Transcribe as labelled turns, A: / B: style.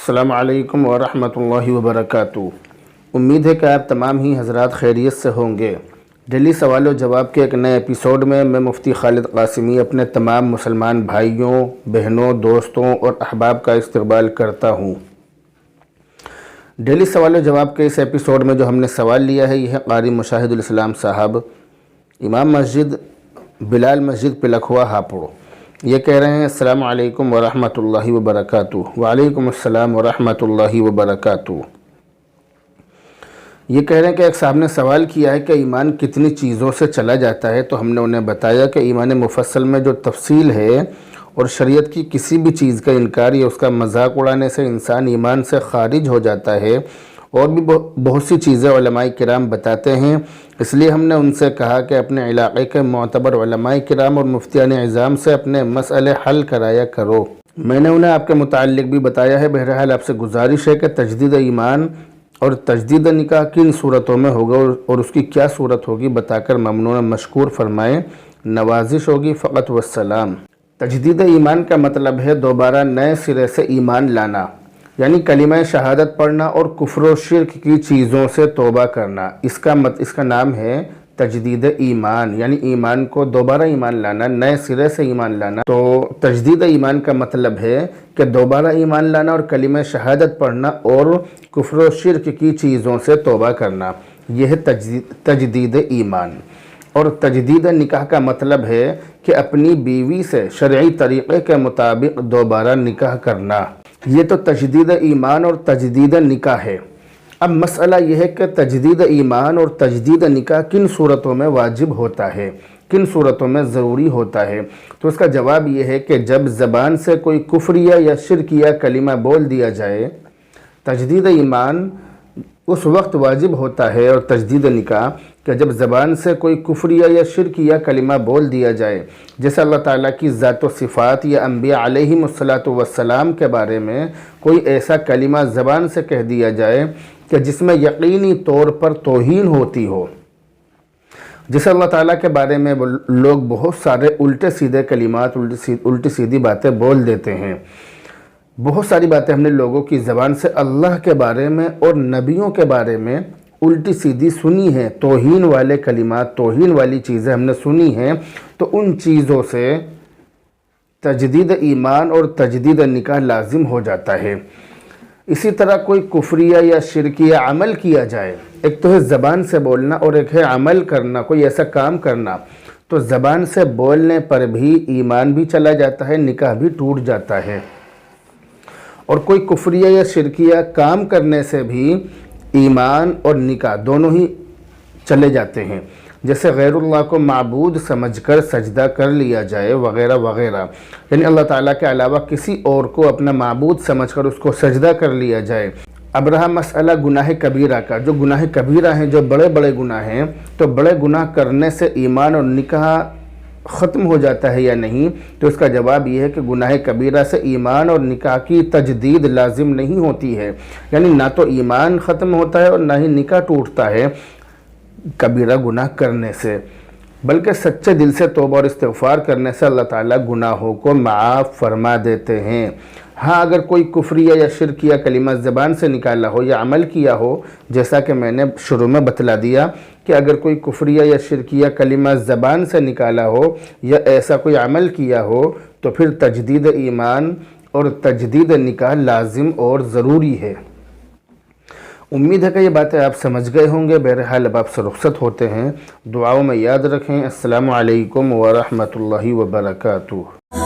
A: السلام علیکم ورحمۃ اللہ وبرکاتہ۔ امید ہے کہ آپ تمام ہی حضرات خیریت سے ہوں گے۔ ڈیلی سوال و جواب کے ایک نئے ایپیسوڈ میں مفتی خالد قاسمی اپنے تمام مسلمان بھائیوں، بہنوں، دوستوں اور احباب کا استقبال کرتا ہوں۔ ڈیلی سوال و جواب کے اس ایپیسوڈ میں جو ہم نے سوال لیا ہے، یہ ہے قاری مشاہد الاسلام صاحب، امام مسجد بلال مسجد پلکھوا ہاپوڑ۔ یہ کہہ رہے ہیں السلام علیکم ورحمۃ اللہ وبرکاتہ۔ وعلیکم السلام ورحمۃ اللہ وبرکاتہ۔ یہ کہہ رہے ہیں کہ ایک صاحب نے سوال کیا ہے کہ ایمان کتنی چیزوں سے چلا جاتا ہے، تو ہم نے انہیں بتایا کہ ایمان مفصل میں جو تفصیل ہے اور شریعت کی کسی بھی چیز کا انکار یا اس کا مذاق اڑانے سے انسان ایمان سے خارج ہو جاتا ہے، اور بھی بہت سی چیزیں علماء کرام بتاتے ہیں۔ اس لیے ہم نے ان سے کہا کہ اپنے علاقے کے معتبر علماء کرام اور مفتیان اعظام سے اپنے مسئلے حل کرایا کرو۔ میں نے انہیں آپ کے متعلق بھی بتایا ہے۔ بہرحال آپ سے گزارش ہے کہ تجدید ایمان اور تجدید نکاح کن صورتوں میں ہوگا اور اس کی کیا صورت ہوگی بتا کر ممنون مشکور فرمائیں، نوازش ہوگی فقط والسلام۔ تجدید ایمان کا مطلب ہے دوبارہ نئے سرے سے ایمان لانا، یعنی کلمہ شہادت پڑھنا اور کفر و شرک کی چیزوں سے توبہ کرنا۔ اس کا نام ہے تجدید ایمان، یعنی ایمان کو دوبارہ ایمان لانا، نئے سرے سے ایمان لانا۔ تو تجدید ایمان کا مطلب ہے کہ دوبارہ ایمان لانا اور کلمہ شہادت پڑھنا اور کفر و شرک کی چیزوں سے توبہ کرنا، یہ ہے تجدید ایمان۔ اور تجدید نکاح کا مطلب ہے کہ اپنی بیوی سے شرعی طریقے کے مطابق دوبارہ نکاح کرنا۔ یہ تو تجدید ایمان اور تجدید نکاح ہے۔ اب مسئلہ یہ ہے کہ تجدید ایمان اور تجدید نکاح کن صورتوں میں واجب ہوتا ہے، کن صورتوں میں ضروری ہوتا ہے؟ تو اس کا جواب یہ ہے کہ جب زبان سے کوئی کفریہ یا شرکیہ کلمہ بول دیا جائے، تجدید ایمان اس وقت واجب ہوتا ہے، اور تجدید نکاح کہ جب زبان سے کوئی کفریہ یا شرکیہ کلمہ بول دیا جائے، جیسے اللہ تعالیٰ کی ذات و صفات یا انبیاء علیہم السلام کے بارے میں کوئی ایسا کلمہ زبان سے کہہ دیا جائے کہ جس میں یقینی طور پر توہین ہوتی ہو۔ جیسے اللہ تعالیٰ کے بارے میں لوگ بہت سارے الٹے سیدھے کلمات، الٹی سیدھی باتیں بول دیتے ہیں۔ بہت ساری باتیں ہم نے لوگوں کی زبان سے اللہ کے بارے میں اور نبیوں کے بارے میں الٹی سیدھی سنی ہیں، توہین والے کلمات، توہین والی چیزیں ہم نے سنی ہیں۔ تو ان چیزوں سے تجدید ایمان اور تجدید نکاح لازم ہو جاتا ہے۔ اسی طرح کوئی کفریہ یا شرکیہ عمل کیا جائے، ایک تو ہے زبان سے بولنا اور ایک ہے عمل کرنا، کوئی ایسا کام کرنا، تو زبان سے بولنے پر بھی ایمان بھی چلا جاتا ہے، نکاح بھی ٹوٹ جاتا ہے۔ اور کوئی کفریہ یا شرکیہ کام کرنے سے بھی ایمان اور نکاح دونوں ہی چلے جاتے ہیں، جیسے غیر اللہ کو معبود سمجھ کر سجدہ کر لیا جائے وغیرہ وغیرہ، یعنی اللہ تعالیٰ کے علاوہ کسی اور کو اپنا معبود سمجھ کر اس کو سجدہ کر لیا جائے۔ اب رہا مسئلہ گناہ کبیرہ کا، جو گناہ کبیرہ ہیں، جو بڑے بڑے گناہ ہیں، تو بڑے گناہ کرنے سے ایمان اور نکاح ختم ہو جاتا ہے یا نہیں؟ تو اس کا جواب یہ ہے کہ گناہ کبیرہ سے ایمان اور نکاح کی تجدید لازم نہیں ہوتی ہے، یعنی نہ تو ایمان ختم ہوتا ہے اور نہ ہی نکاح ٹوٹتا ہے کبیرہ گناہ کرنے سے، بلکہ سچے دل سے توبہ اور استغفار کرنے سے اللہ تعالیٰ گناہوں کو معاف فرما دیتے ہیں۔ ہاں، اگر کوئی کفریہ یا شرکیہ کلمہ زبان سے نکالا ہو یا عمل کیا ہو، جیسا کہ میں نے شروع میں بتلا دیا کہ اگر کوئی کفریہ یا شرکیہ کلمہ زبان سے نکالا ہو یا ایسا کوئی عمل کیا ہو، تو پھر تجدید ایمان اور تجدید نکاح لازم اور ضروری ہے۔ امید ہے کہ یہ باتیں آپ سمجھ گئے ہوں گے۔ بہرحال اب آپ سے رخصت ہوتے ہیں، دعاؤں میں یاد رکھیں۔ السلام علیکم ورحمۃ اللہ وبرکاتہ۔